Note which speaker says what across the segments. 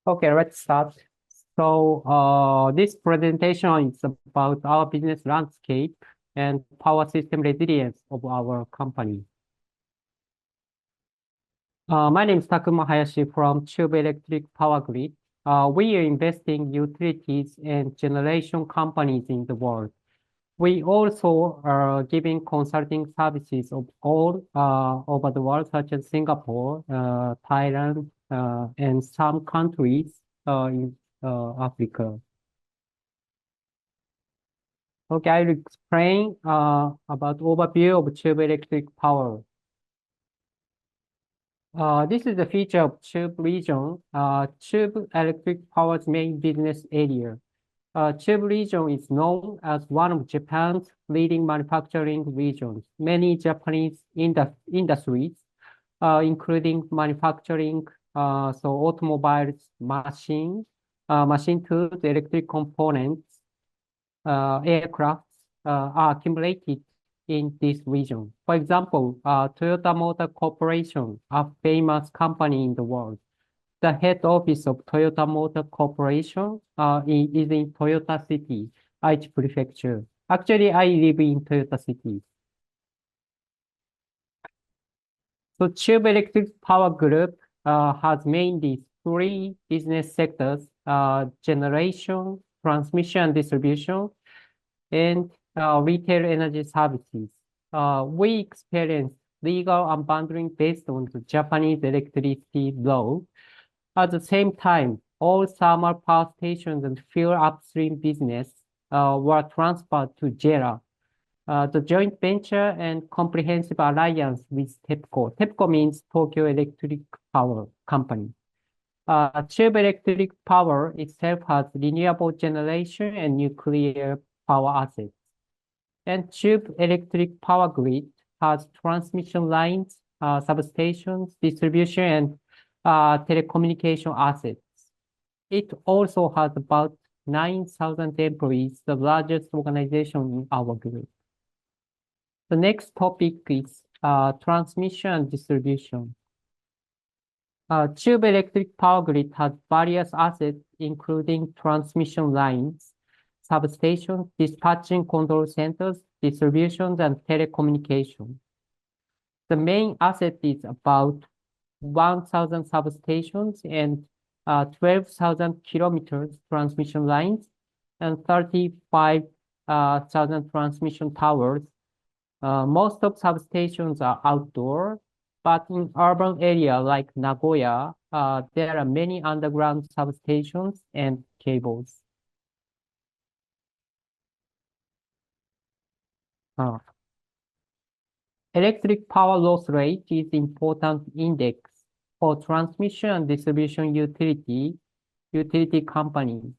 Speaker 1: Okay, let's start. This presentation is about our business landscape and power system resilience of our company. My name is Takuma Hayashi from Chubu Electric Power Group. We are investing utilities and generation companies in the world. We also are giving consulting services of all over the world, such as Singapore, Thailand, and some countries in Africa. Okay, I'll explain about overview of Chubu Electric Power. This is the feature of Chubu region. Chubu Electric Power's main business area. Chubu region is known as one of Japan's leading manufacturing regions. Many Japanese industries, including manufacturing, automobiles, machine tools, electric components, aircraft, are accumulated in this region. For example, Toyota Motor Corporation, a famous company in the world. The head office of Toyota Motor Corporation is in Toyota City, Aichi Prefecture. Actually, I live in Toyota City. So Chubu Electric Power Group has mainly three business sectors, generation, transmission and distribution, and retail energy services. We experience legal unbundling based on the Japanese electricity law. At the same time, all thermal power stations and fuel upstream business were transferred to JERA, the joint venture and comprehensive alliance with TEPCO. TEPCO means Tokyo Electric Power Company. Chubu Electric Power itself has renewable generation and nuclear power assets. And Chubu Electric Power Grid has transmission lines, substations, distribution, and telecommunication assets. It also has about 9,000 employees, the largest organization in our group. The next topic is transmission and distribution. Chubu Electric Power Grid has various assets, including transmission lines, substations, dispatching control centers, distributions, and telecommunication. The main asset is about 1,000 substations and 12,000 kilometers transmission lines and 35,000 transmission towers. Most of substations are outdoor, but in urban area like Nagoya, there are many underground substations and cables. Electric power loss rate is important index for transmission and distribution utility companies.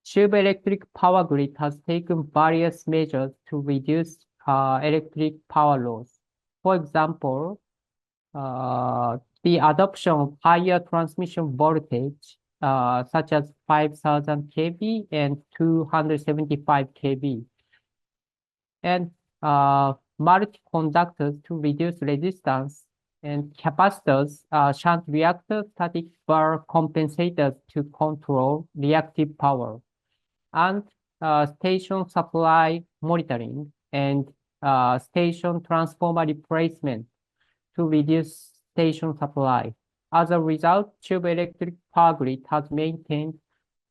Speaker 1: Chubu Electric Power Grid has taken various measures to reduce electric power loss. For example, the adoption of higher transmission voltage, such as 5,000 kV and 275 kV, and multi-conductors to reduce resistance, and capacitors, shunt reactors, static bar compensators to control reactive power, and station supply monitoring and station transformer replacement to reduce station supply. As a result, Chubu Electric Power Grid has maintained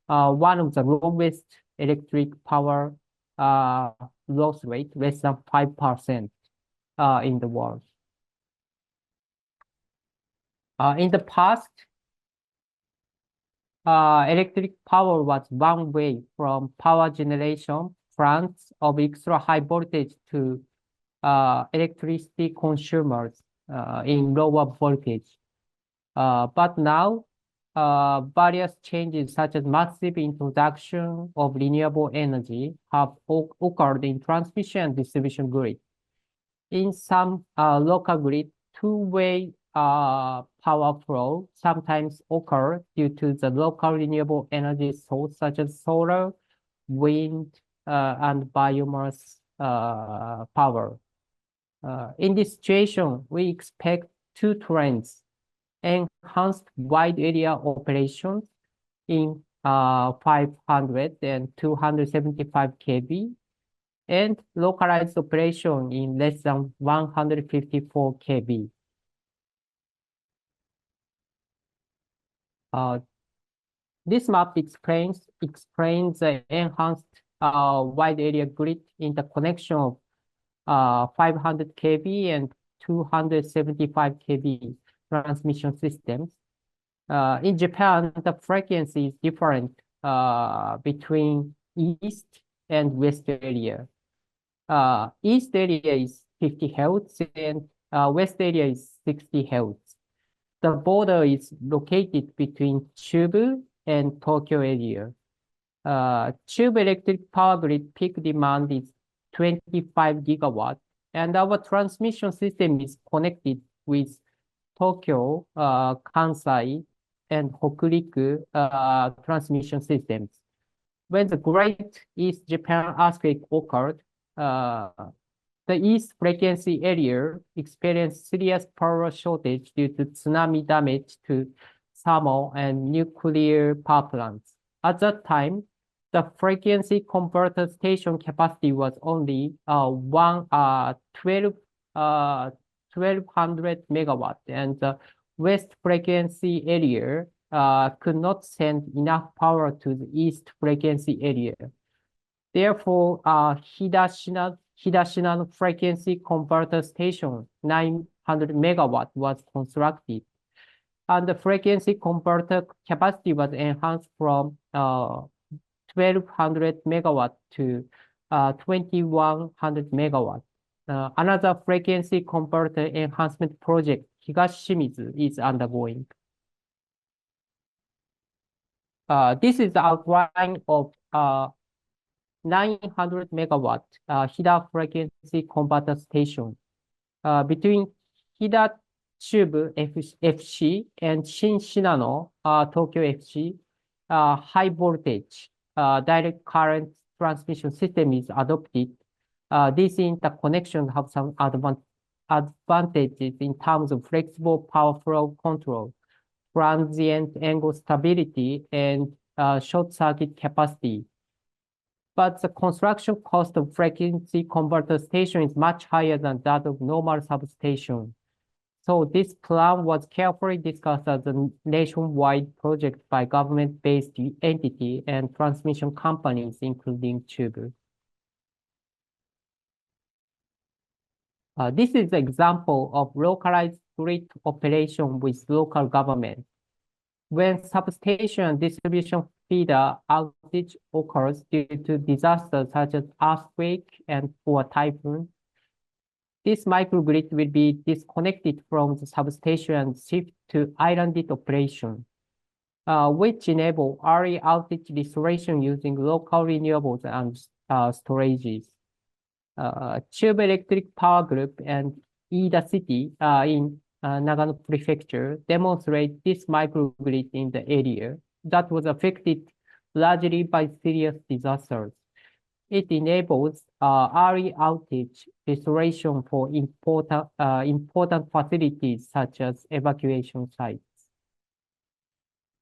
Speaker 1: one of the lowest electric power loss rate, less than 5% in the world. In the past, electric power was one way from power generation plants of extra high voltage to electricity consumers in lower voltage. But now, various changes such as massive introduction of renewable energy have occurred in transmission and distribution grid. In some local grid, two-way power flow sometimes occur due to the local renewable energy source such as solar, wind, and biomass power. In this situation, we expect two trends. enhanced wide area operations in 500 and 275 kb, and localized operation in less than 154 kb. Uh, this map explains the enhanced wide area grid interconnection of 500 kb and 275 kb transmission systems. In Japan, the frequency is different between east and west area. East area is 50 hertz and west area is 60 hertz. The border is located between Chubu and Tokyo area. Chubu Electric Power Grid peak demand is 25 gigawatt, and our transmission system is connected with Tokyo, Kansai, and Hokuriku transmission systems. When the Great East Japan earthquake occurred, the East frequency area experienced serious power shortage due to tsunami damage to thermal and nuclear power plants. At that time, the frequency converter station capacity was only 1200 megawatt, and the West frequency area could not send enough power to the East frequency area. Therefore, Hidashina frequency converter station 900 megawatt was constructed, and the frequency converter capacity was enhanced from 1200 megawatt to 2100 megawatt. Another frequency converter enhancement project, Higashimizu, is undergoing. This is the outline of 900 megawatt Hida frequency converter station. Between Hida Chubu FC and Shin Shinano Tokyo FC, high voltage direct current transmission system is adopted. These interconnections have some advantages in terms of flexible power flow control, transient angle stability, and short circuit capacity. But the construction cost of frequency converter station is much higher than that of normal substation. So this plan was carefully discussed as a nationwide project by government-based entity and transmission companies, including Chubu. This is an example of localized grid operation with local government. When substation and distribution feeder outage occurs due to disasters such as earthquake or typhoon, this microgrid will be disconnected from the substation and shift to islanded operation, which enable early outage restoration using local renewables and storages. Chubu Electric Power Group and Ida City in Nagano Prefecture demonstrate this microgrid in the area that was affected largely by serious disasters. It enables early outage restoration for important facilities such as evacuation sites.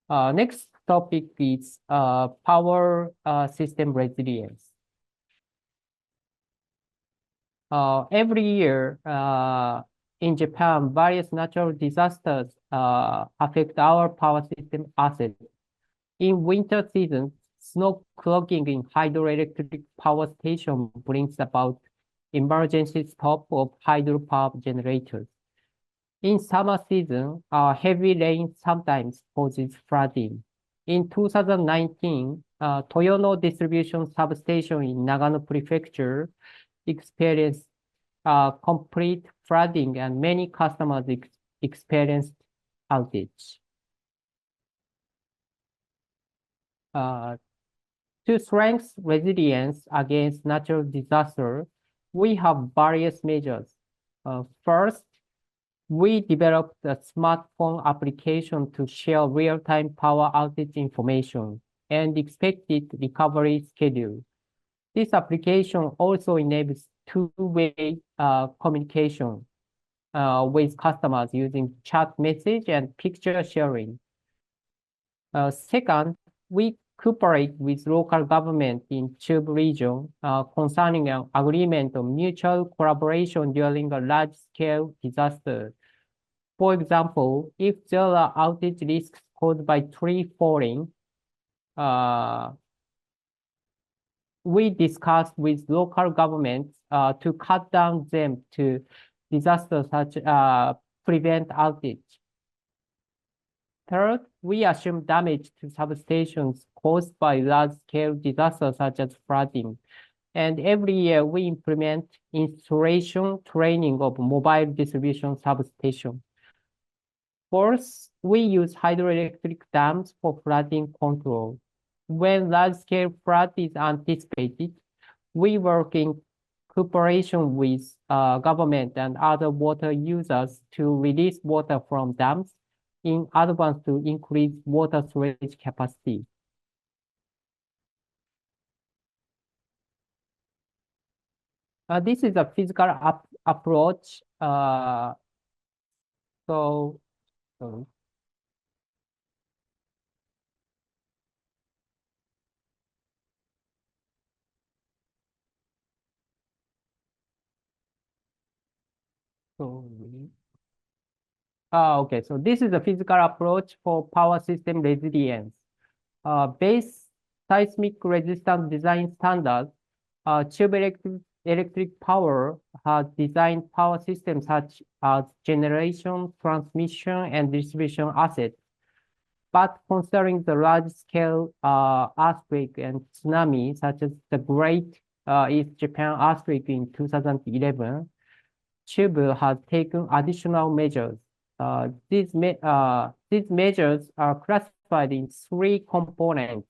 Speaker 1: Next topic is power system resilience. Every year in Japan, various natural disasters affect our power system assets. In winter season, snow clogging in hydroelectric power station brings about emergency stop of hydropower generators. In summer season, heavy rain sometimes causes flooding. In 2019, Toyono distribution substation in Nagano Prefecture experienced complete flooding, and many customers experienced outage. To strengthen resilience against natural disaster, we have various measures. First, we developed a smartphone application to share real-time power outage information and expected recovery schedule. This application also enables two-way communication. with customers using chat message and picture sharing. Second, we cooperate with local government in Chubu region concerning an agreement on mutual collaboration during a large-scale disaster. For example, if there are outage risks caused by tree falling, we discussed with local governments to cut down them to disasters such prevent outage. Third, we assume damage to substations caused by large-scale disasters such as flooding. And every year we implement installation training of mobile distribution substation. Fourth, we use hydroelectric dams for flooding control. When large-scale flood is anticipated, we work in cooperation with government and other water users to release water from dams in advance to increase water storage capacity. This is a physical approach. So, sorry. Okay, so this is a physical approach for power system resilience. Base seismic resistance design standard, Chubu Electric Power has designed power systems such as generation, transmission, and distribution assets. But considering the large-scale earthquake and tsunami, such as the Great East Japan earthquake in 2011, Chubu has taken additional measures. These measures are classified in three components: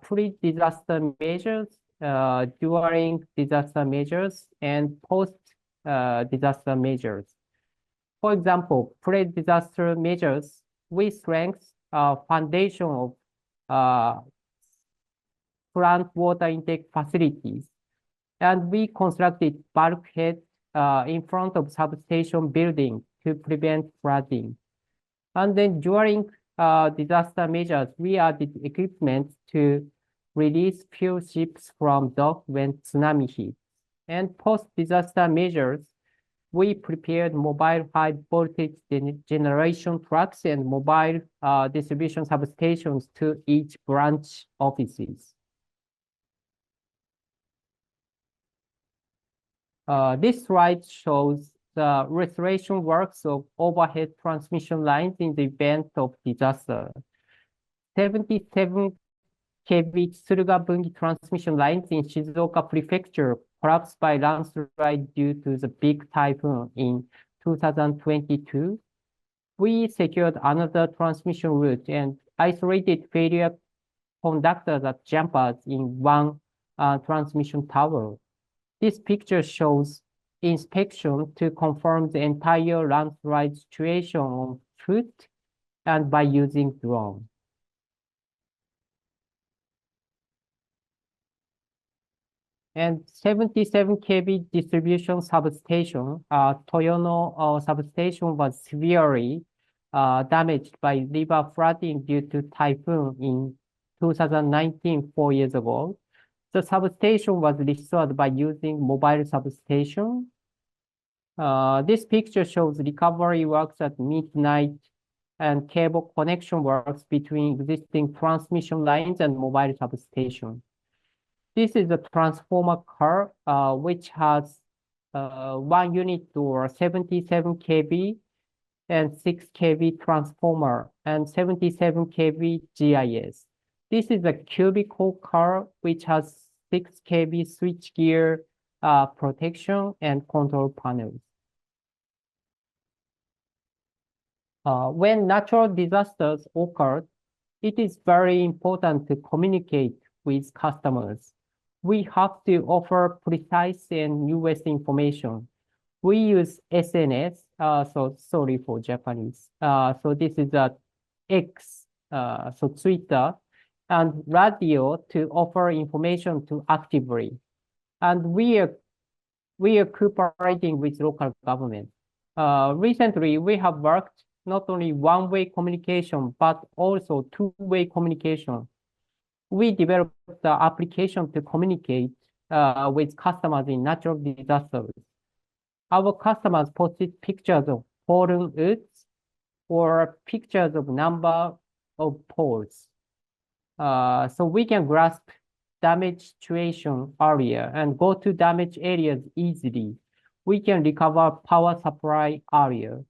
Speaker 1: pre-disaster measures, during disaster measures, and post-disaster measures. For example, pre-disaster measures, we strengthen foundation of plant water intake facilities, and we constructed bulkheads in front of substation building to prevent flooding. And then during disaster measures, we added equipment to release fuel ships from dock when tsunami hits. And post-disaster measures, we prepared mobile high voltage generation trucks and mobile distribution substations to each branch offices. This slide shows the restoration works of overhead transmission lines in the event of disaster. 77 kV Tsurugabungi transmission lines in Shizuoka Prefecture collapsed by landslide due to the big typhoon in 2022. We secured another transmission route and isolated failure conductors at jumpers in one transmission tower. This picture shows inspection to confirm the entire landslide situation on foot and by using drone. And 77 kV distribution substation, Toyono substation was severely damaged by river flooding due to typhoon in 2019, 4 years ago. The substation was restored by using mobile substation. This picture shows recovery works at midnight and cable connection works between existing transmission lines and mobile substation. This is a transformer car, which has one unit or 77 kV and 6 kV transformer and 77 kV GIS. This is a cubicle car, which has 6 kV switchgear protection and control panels. When natural disasters occur, it is very important to communicate with customers. We have to offer precise and newest information. We use SNS, so sorry for Japanese. So this is a X, so Twitter, and radio to offer information to actively. And we are cooperating with local government. Recently, we have worked not only one-way communication, but also two-way communication. We developed the application to communicate with customers in natural disasters. Our customers posted pictures of fallen roofs or pictures of number of poles. So we can grasp damage situation earlier and go to damaged areas easily. We can recover power supply earlier.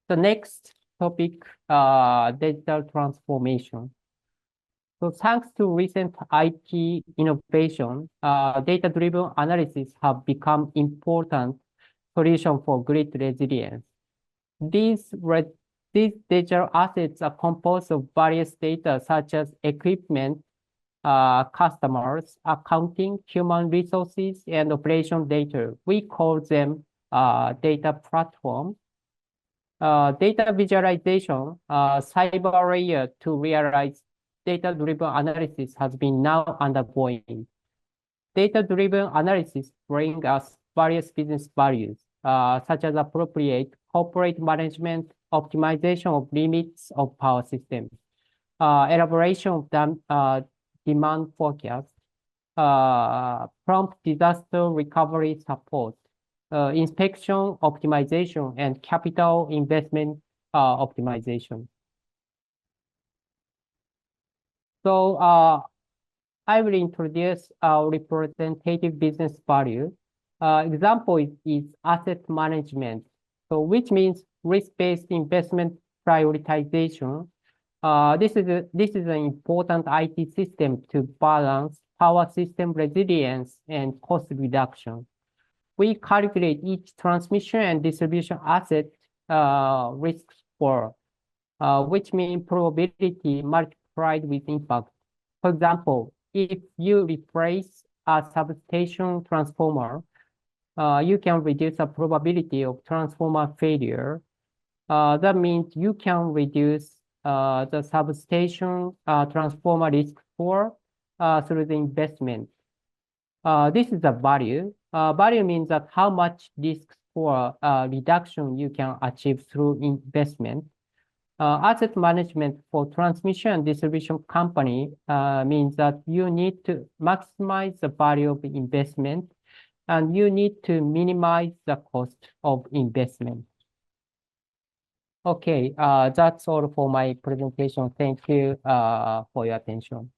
Speaker 1: The next topic, digital transformation. So thanks to recent IT innovation, data-driven analysis have become important solution for grid resilience. These digital assets are composed of various data such as equipment, customers, accounting, human resources, and operation data. We call them data platform. Data visualization, cyber layer to realize data-driven analysis has been now undergoing. Data-driven analysis bring us various business values, such as appropriate corporate management, optimization of limits of power systems, elaboration of demand forecast, prompt disaster recovery support, inspection optimization, and capital investment optimization. So I will introduce our representative business value. Example is asset management, so which means risk-based investment prioritization. This is an important IT system to balance power system resilience and cost reduction. We calculate each transmission and distribution asset risk score, which means probability multiplied with impact. For example, if you replace a substation transformer, you can reduce the probability of transformer failure. That means you can reduce the substation transformer risk score through the investment. This is the value. Value means that how much risk score reduction you can achieve through investment. Asset management for transmission and distribution company means that you need to maximize the value of investment and you need to minimize the cost of investment. Okay, that's all for my presentation. Thank you for your attention.